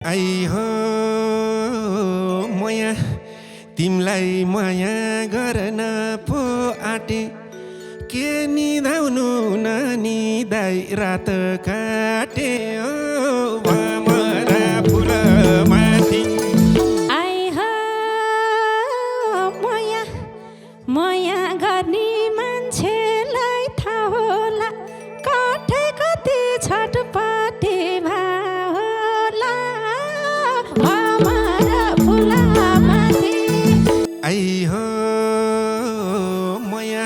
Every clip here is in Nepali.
आई हो माया तिमलाई माया गर्न पो आटे के निधाउनु ननिदाई रात काटे ओ भमरा फुल माथि आई हो माया माया गर्ने मान्छेलाई थाहा होला कठै कति छटपटे होला भमरा फुल माथि आई हो माया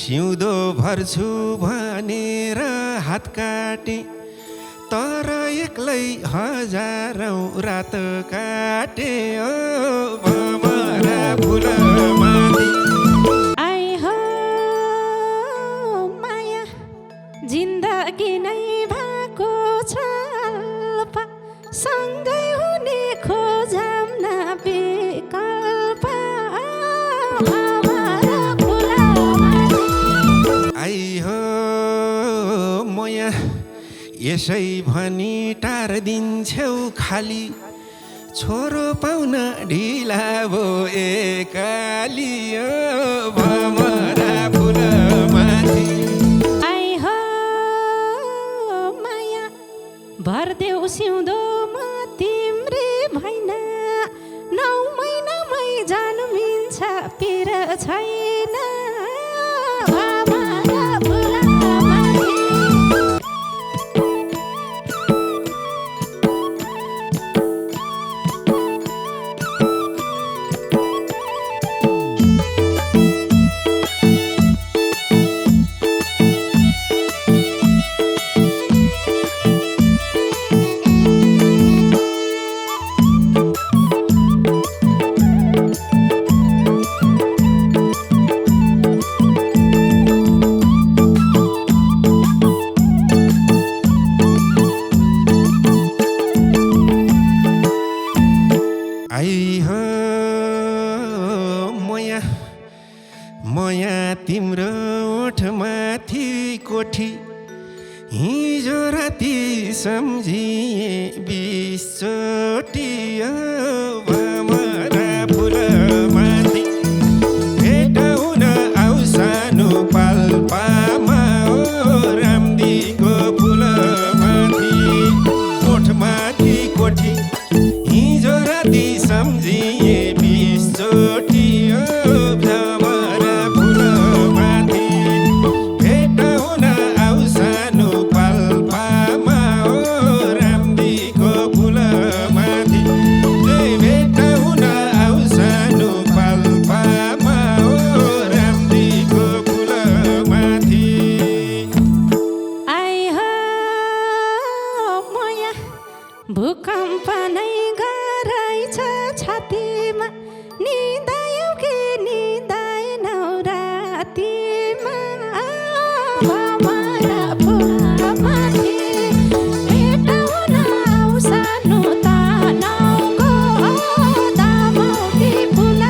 सिउँदो भर्छु भनेर हात काटे तर एक्लै हजारौं रात काटे ओ भमरा फुल माथि आई हो माया जिन्दगी नै भएको छ अल्प सँगै हुने खोजम न विकल्प भमरा फुल माथि आई हो माया यसै भनी टार्दिन्छौ खाली छोरो पाउन ढिला भो एकाली ओ भमरा फुल माथि आई हो माया भरदेऊ सिउँदोमा तिम्रे भैन 9 महिनामै जानु मिल्छ पिर छैन भमरा फुल माथि आई हो माया माया तिम्रो ओठमाथि कोठी हिजो राति सम्झिए 20 चोटि ओ भमरा फुल माथि भेट हुन आउ सानो पाल्पामा ओ रामदीको फुल माथि ओठमाथि कोठी हिजो राति सम्झिए 20 चोटि ओ भमरा फुल माथि भेट हुन आउ सानो पाल्पामा ओ रामदीको फुल माथि भेट हुन आउ सानो पाल्पामा ओ रामदीको फुल माथि आई हो माया भूकम्प नै गराइछ छातीमा निदायौ कि निदाएनौ रातिमा भमरा फुल माथि भेट हुन आउ सानो तनाउको दमौटी फुल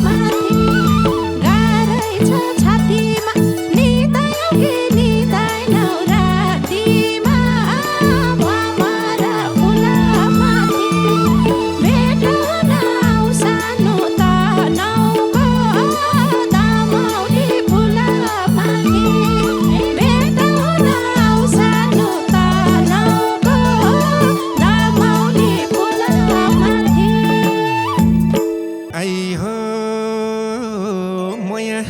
माथि गाह्रै छ छातीमा निदायौ कि निदाएनौ रातिमा भमरा फुल माथि भेट हुन आउ सानो तनाउको दमौटी फुल माथि भेट हुन आउ सानो तनाउको दमौटी फुल माथि आई हो माया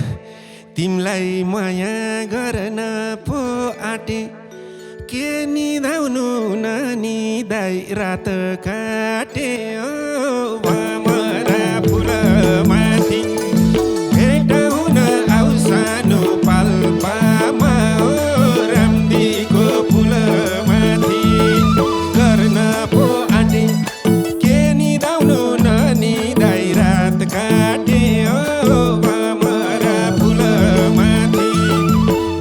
तिमलाई माया गर्न पो आटे के निधाउनु ननिदाई रात काटे ओ भमरा फुल माथि भेट हुन आउ सानो पाल्पामा ओ रामदीको फुल माथि गर्न पो आटे के निधाउनु ननिदाई रात काटे ओ भमरा फुल माथि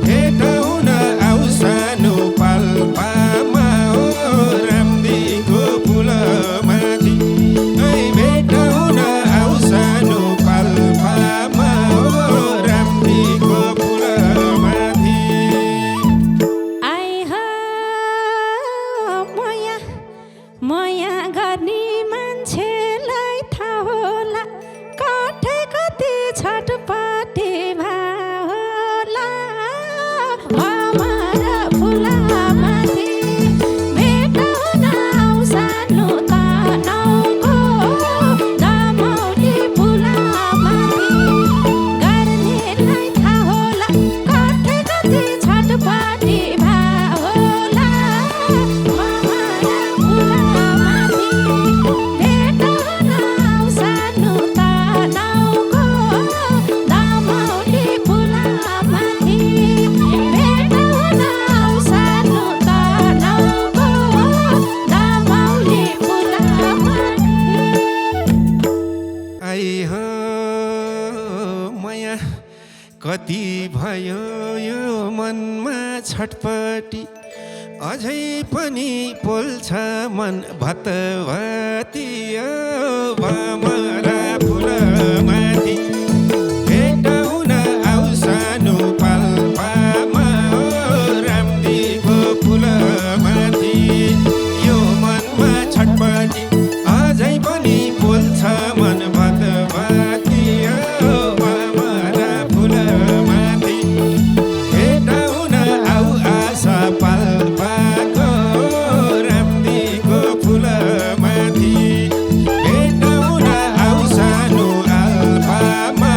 भेट हुन आउ सानो पाल्पामा ओ रामदीको फुल माथि भेट हुन आउ सानो गर्ने मान्छेलाई थाहा होला काठे कति छटपटी होला भमरा फुलामाथि भेट हुन आउँछनु तनहुँको दमौली फुलामाथि गर्नेलाई थाहा होला काठे कति छटपटी होला भमरा फुलामाथि भेट हुन आउँछनु तनहुँको दमौली फुलामाथि भेट हुन आउँछनु तनहुँको दमौली फुलामाथि आई हो माया कति भयो यो मनमा छटपटी अझै पनि पोल्छ मन भतभती भमरा फुलमाथि भेट हुन आउँछनु पाल्पामा रामदीको फुलमाथि यो मनमा छटपटी अझै पनि पोल्छ मन भतभती भमरा फुलमाथि भेट हुन आऊ आशा पाल्पाको रामदीको फुलमाथि भेट हुन आउँछनु आल्पामा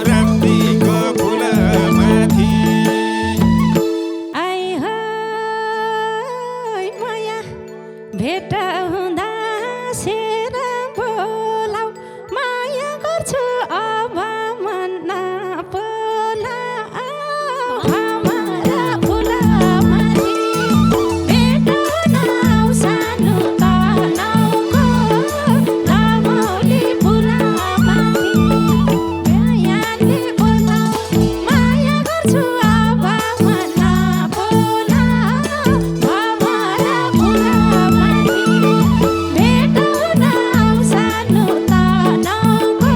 रामदीको फुलमाथि आई हो माया भेट हुँदा सेर बोलाऊ माया गर्छु अब मन नपोलाऊ भमरा फुलमाथि भेट हुन आउँछनु तनहुँको दमौली फुलमाथि मायाले बोलाऊ माया गर्छु अब मन नपोलाऊ भमरा फुलमाथि भेट हुन आउँछनु तनहुँको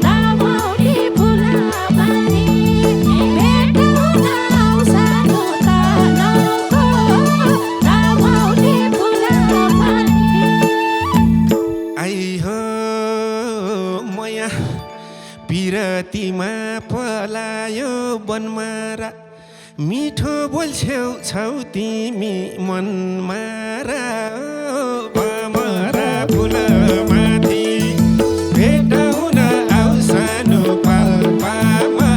दमौली फुलमाथि भेट हुन आउँछनु तनहुँको दमौली फुलमाथि आई हो माया पिरतीमा पलायो बनमारा मिठो बोल्छौ छौ तिमी मनमारा भमरा फुलमाथि भेट हुन आउँछनु पाल्पामा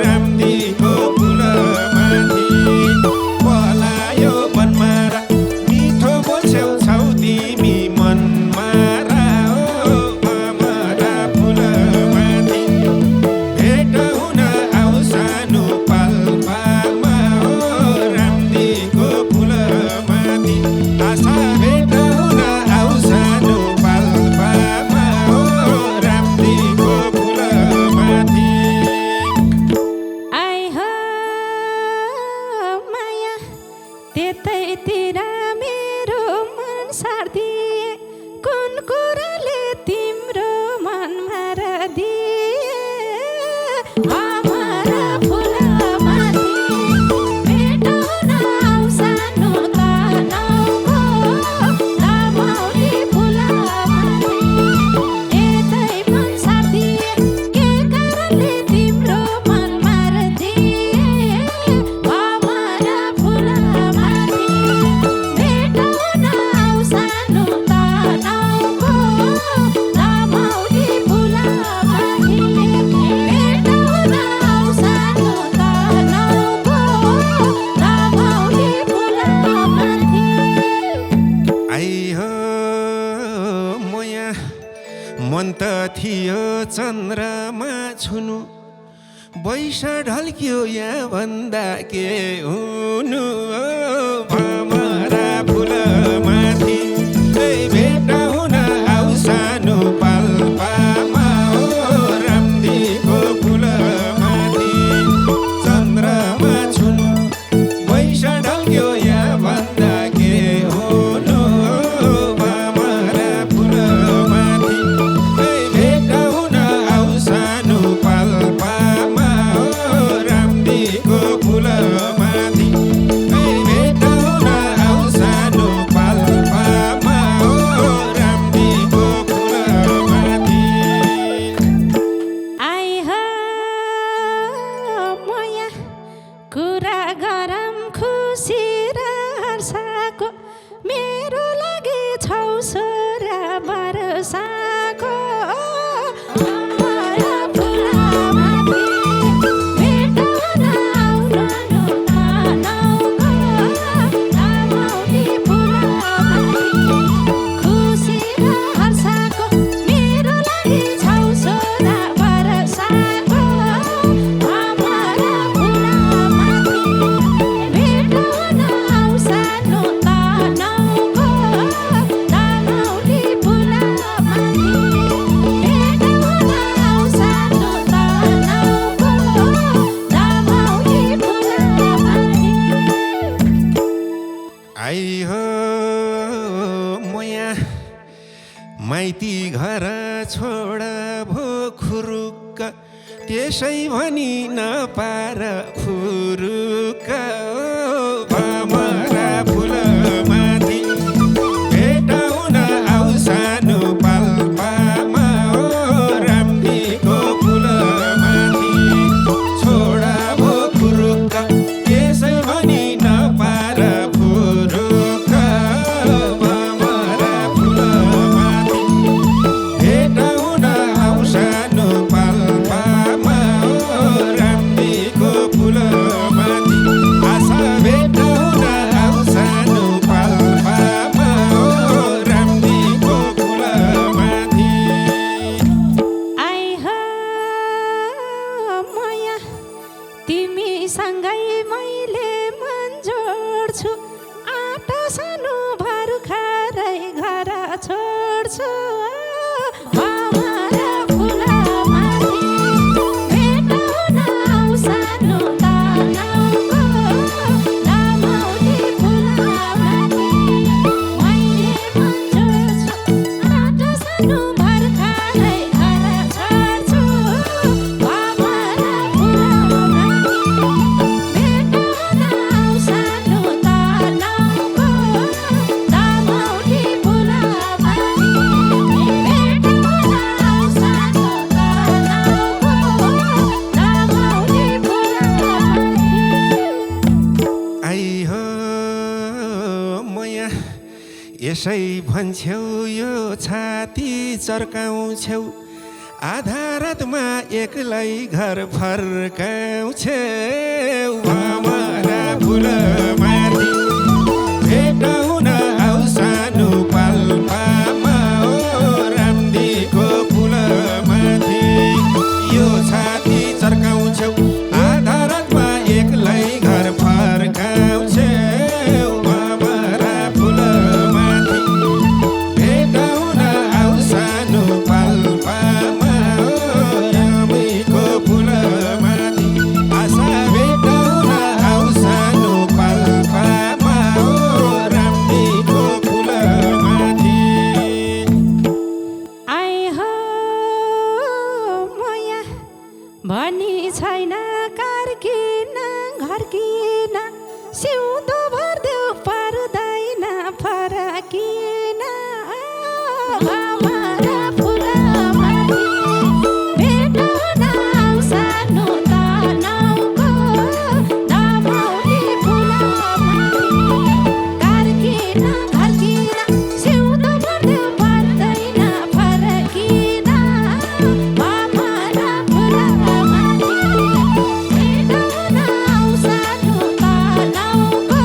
रामदीको फुलमाथि पलायो बनमारा मिठो बोल्छौ छौ तिमी मनमारा भमरा फुलमाथि भेट हुन आउँछनु पाल्पामा रामदीको फुलमाथि आशा भेट हुन आउँछनु पाल्पामा रामदीको फुलमाथि आई हो माया त्यतैतिर मेरो मन सार्दिए कुन कुराले तिम्रो मन मारिदिए भमरा फुलमाथि भेट हुन आउँछनु तनहुँको दमौली फुलमाथि यतै मन सार्दिए के कारणले तिम्रो मन मारिदिए भमरा फुलमाथि भेट हुन आउँछनु तनहुँको दमौली फुलमाथि भेट हुन आउँछनु तनहुँको दमौली फुलमाथि आई हो माया मन त थियो चन्द्रमा छुनु बैस ढल्क्यो यहाँ भन्दा के हुनु भमरा फुलमाथि भेट हुन आउँछनु पाल्पामा रामदीको फुलमाथि चन्द्रमा छुनु बैस ढल्क्यो यहाँ भन्दा के हुनु भमरा फुलमाथि भेट हुन आउँछनु पाल्पामा रामदीको फुलमाथि भेट छोरा वर्षाको भमरा फुलमाथि भेटाउन आउनु तानौको तामाउली फुलमाथि खुसी र हर्षको मेरो लागि छौ छोरा वर्षाको भमरा फुलमाथि भेटाउन आउ सानो तानौको तामाउली फुलमाथि भेटाउन आउ सानो तानौको तामाउली फुलमाथि आई हो म यहाँ माइती घर छोड भो खुरुक्क त्यसै भनी नपार फुरुक्क भमरा फुलमाथि भेटाउन आउ सानो पाल्पामा रामदीको फुलमाथि छोड भो खुरुक्क त्यसै भनी नपार फुरुक्क भमरा फुलमाथि भेटाउन आउ सानो पाल्पामा रामदीको फुलमाथि आशा भेटाउन आउ सानो पाल्पामा रामदीको फुलमाथि आई हो माया तिमीसँगै मैले मन जोड्छु आटा सानो भर्खरै घर छोड्छु भमरा फुलमाथि भेटाउन आउ सानो तानौको तामाउली फुलमाथि मैले मन जोड्छु आटा सानो भर्खरै घर छोड्छु भमरा फुलमाथि भेटाउन आउ सानो तानौको तामाउली फुलमाथि भेटाउन आउ सानो तानौको तामाउली फुलमाथि आई हो म यहाँ यसै भन्छौ यो छाती चर्काउँछौ आधा रातमा एक्लै घर फर्काउँछौ भमरा फुलमाथि भेटाउन आउ सानो पाल्पामा रामदीको फुलमाथि यो छाती चर्काउँछौ आधा रातमा एक्लै घर फर्काउँछौ भमरा फुलमाथि भेटाउन आउ सानो पाल्पामा रामदीको फुलमाथि आशा भेटाउन आउ सानो पाल्पामा रामदीको फुलमाथि आई हो माया भनी छैन कार्किन घर्किन सिउँदो भरिदेऊ पर्दैन फरकिन भमरा फुलमाथि भेटाउन आउ सानो तानौको तामाउली फुलमाथि कार्किन घर्किन सिउँदो भरिदेऊ पर्दैन फरकिन भमरा फुलमाथि भेटाउन आउ सानो तानौको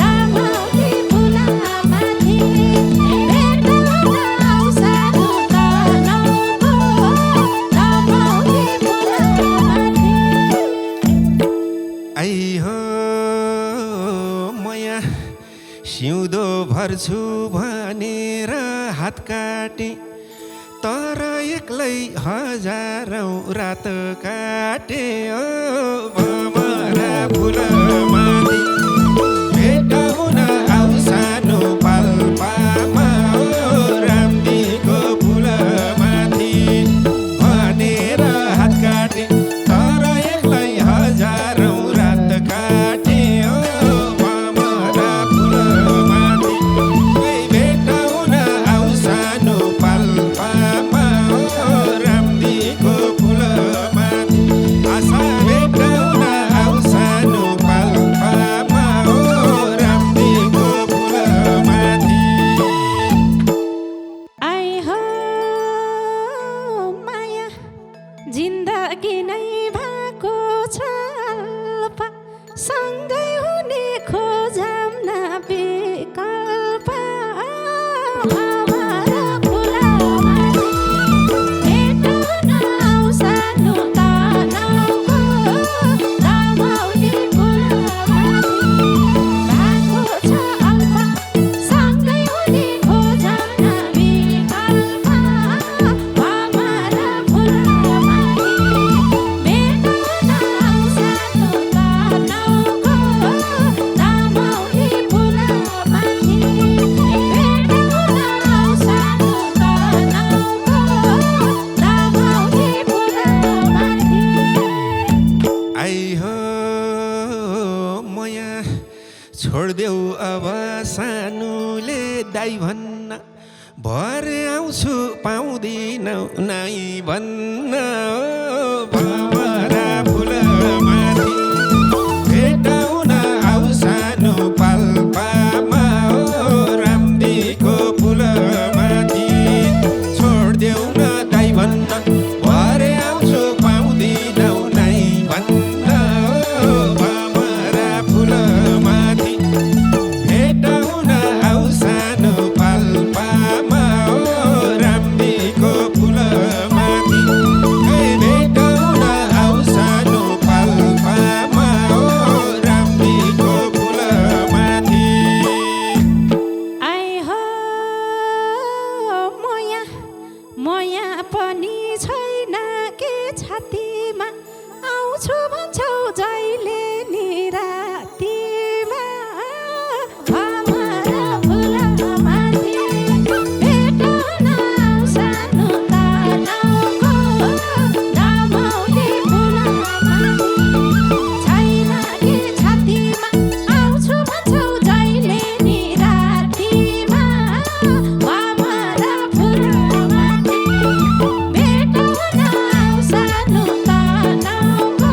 तामाउली फुलमाथि भेटाउन आउ सानो तानौको तामाउली फुलमाथि आई हो म यहाँ सिउँदो भर्छु भनेर हात काटे तर एक्लै हजारौँ रात काटे भमरा फुलमाथि भेटाउन आउ सानो पाल्पामा रामदीको फुलमाथि भनेर हात काटे तर एक्लै हजारौँ रात काटे भमरा फुलमाथि भेटाउन आउ सानो पाल्पामा रामदीको फुलमाथि आशा भेटाउन आउ सानो पाल्पामा दाइ भन्न भरे आउँछु पाउँदिनौ नाइ भन्न भमरा फुलमाथि भेटाउन आउ सानो पाल्पामा रामदीको फुलमाथि छोड्देऊ न दाइ भन्न भरे आउँछु पाउँदिनौ नाइ भन्न भमरा फुलमाथि भेटाउन आउ सानो पाल्पामा रामदीको फुलमाथि भेटाउन आउ सानो पाल्पामा रामदीको फुलमाथि आइ हो मया पनि छैन के छातीमा आउँछु भन्छौ जहिले नि रातिमा भमरा फुलमाथि भेटाउन आउ सानो तनहुको रमाउने फुलमाथि छैन के छातीमा आउँछु भन्छौ जहिले नि रातिमा भमरा फुलमाथि भेटाउन आउ सानो तनहुको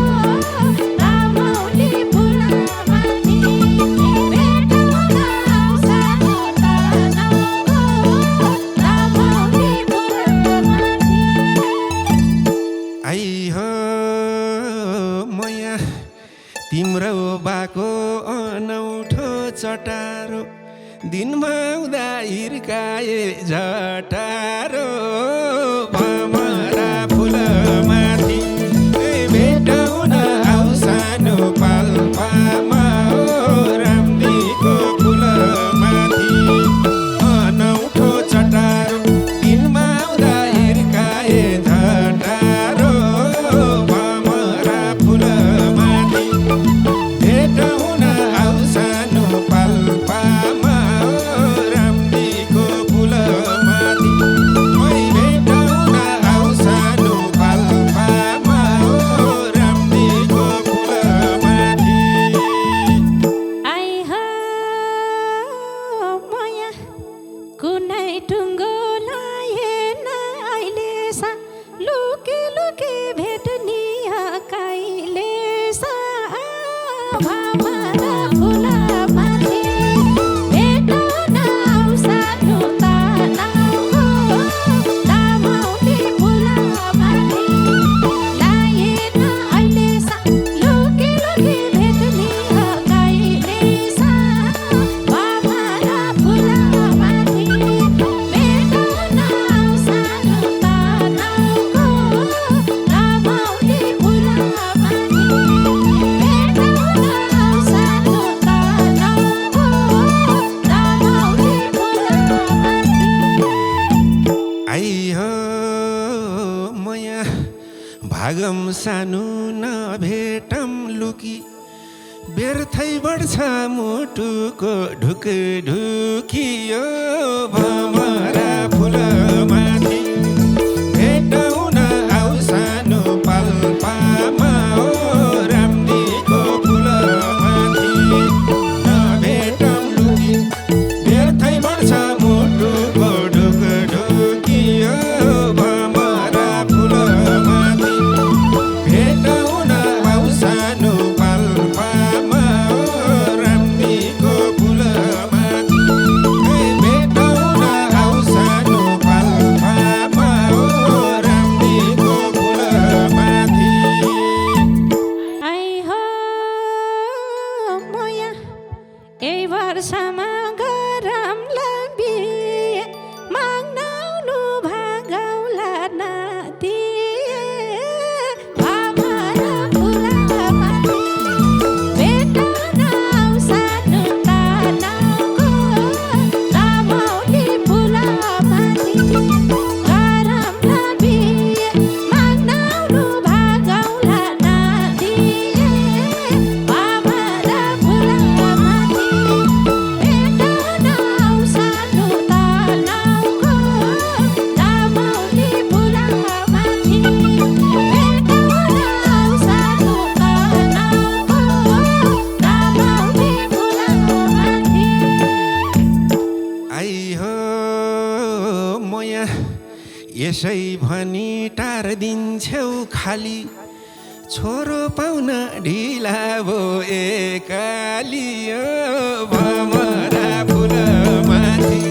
रमाउने फुलमाथि भेटाउन आउ सानो तनहुको रमाउने फुलमाथि आई हो मया तिम्रो बाको अनौठो चटारो दिनमा उदा हिर्काए झटारो भमरा फुलमाथि भेटाउन आउ सानो पाल्पामा रामदीको फुलमाथि अनौठो चटारो दिनमा उदा हिर्काए झटारो भमरा फुलमाथि भेटाउन आउ सानो पाल्पामा रामदीको फुलमाथि भेटाउन आउ सानो पाल्पामा रामदीको फुलमाथि आइ हो मया कुनै टुङ्गो लाएन अहिलेसा लुके लुके भेट्ने कहिले सा भमरा फुलमाथि भेटाउन आउ सानो तनहुको रमाउने फुलमाथि लाएन अहिलेसा लुके लुके भेट्ने कहिले सा भमरा फुलमाथि भेटाउन आउ सानो तनहुको रमाउने फुलमाथि भेटाउन आउ सानो तनहुको रमाउने फुलमाथि आई हो मया भागम सानो नभेटम लुकी व्यर्थै बढ्छ मुटुको ढुकढुकी यो भमरा फुलमाथि भेटाउन आउ सानो पाल्पामा रामदीको फुलमाथि नभेटम लुकी व्यर्थै बढ्छ मुटुको ढुकढुकी यो भमरा फुलमाथि भेटाउन आउ सानो पाल्पामा रामदीको फुलमाथि भेटाउन मया यसै भनी टार्दिन्छौ खाली छोरो पाउन ढिला भो एकाली भमरा फुलमाथि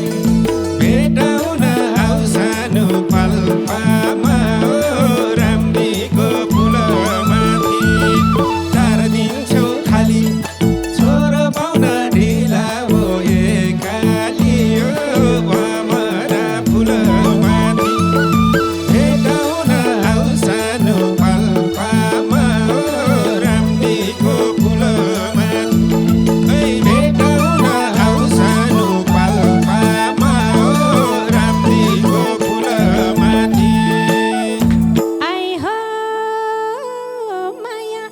भेटाउन आउ सानो पाल्पामा राम्रीको फुलमाथि टार्दिन्छौ खाली छोरो पाउन ढिला भो एकाली भमरा फुलमाथि भेटाउन आउ सानो पाल्पामा राम्रीको फुलमाथि भेटाउन आउ सानो पाल्पामा राम्रीको फुलमाथि आई हो माया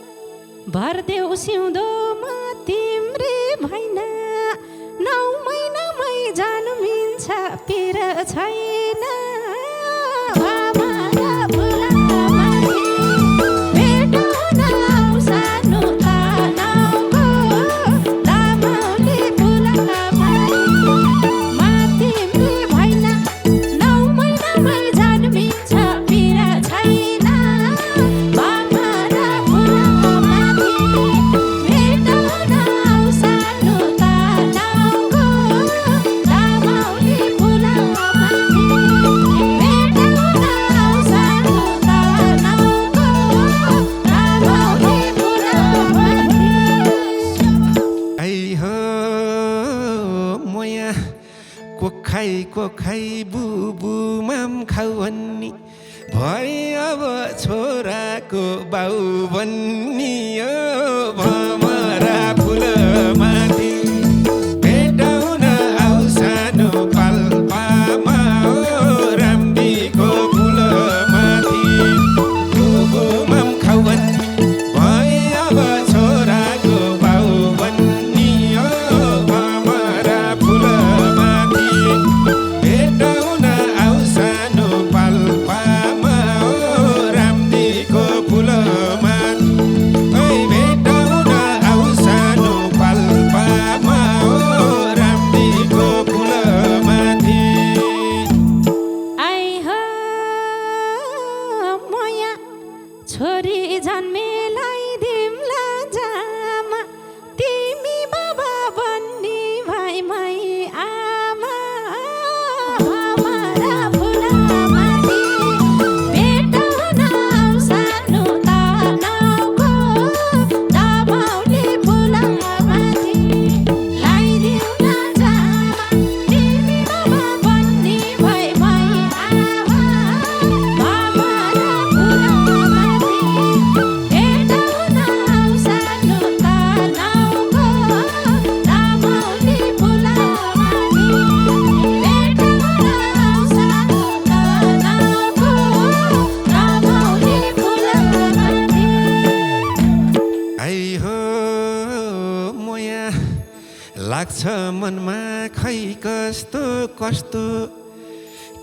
भरदेऊ सिउँदोमा तिम्रे भैना 9 महिनामै जानु मिल्छ पिर छैन भमरा फुलमाथि भेटाउन आउ सानो तनाउको दामौली फुलमाथि तिम्रे भैना 9 महिनामै जानु मिल्छ पिर छैन भमरा फुलमाथि भेटाउन आउ सानो तनाउको दामौली फुलमाथि भेटाउन आउ सानो तनाउको दामौली फुलमाथि ऐ हो मोया कोखाइ बुबु माम खाउ भन्नी भए अब छोराको बाउ भन्नी भमरा फुलमाथि भेटाउन आउ सानो पाल्पामा राम्रीको फुलमाथि बुबु माम खाउ भन्नी भए अब छोराको बाउ भन्नी भमरा फुलमाथि भेटाउन आउ सानो पाल्पामा राम्रीको फुलमाथि भेटाउन आउ सानो पाल्पामा राम्रीको फुलमाथि आई हो मोया छोरी जन्मेलाई दिम्ला जामा तिमी बाबा बन्नी भाइमै आमा भमरा फुलमाथि भेटाउन आउ सानो तनाउको दामौली फुलमाथि लाइदिउन जामा तिमी बाबा बन्नी भाइमै आमा भमरा फुलमाथि भेटाउन आउ सानो तनाउको दामौली फुलमाथि भेटाउन आउ सानो तनाउको दामौली फुलमाथि ऐ हो मोया लाग्छ मनमा खै कस्तो कस्तो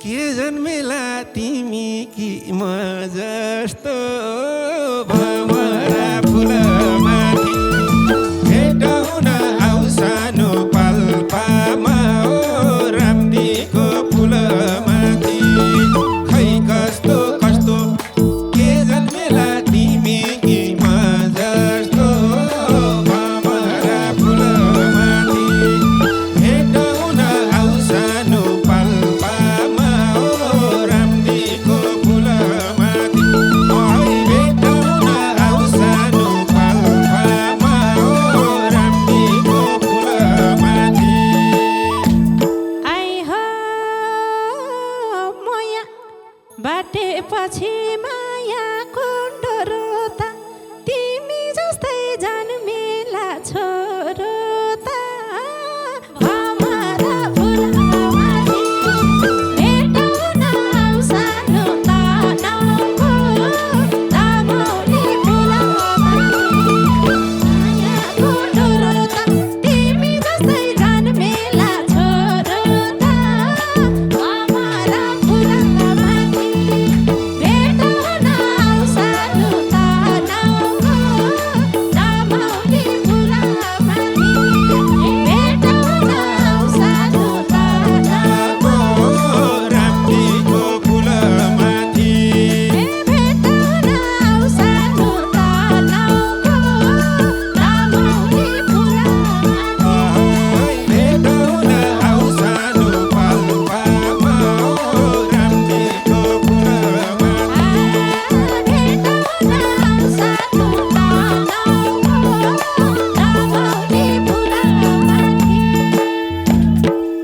के जन्मेला तिमी कि म जस्तो भमरा फुलमाथि भेटाउन आउ सानो पाल्पामा राम्रीको फुलमाथि खै कस्तो कस्तो के जन्मेला तिमी कि म जस्तो भमरा फुलमाथि भेटाउन आउ सानो पाल्पामा राम्रीको फुलमाथि भेटाउन आउ सानो पाल्पामा राम्रीको फुलमाथि आई हो मोया बाटेपछि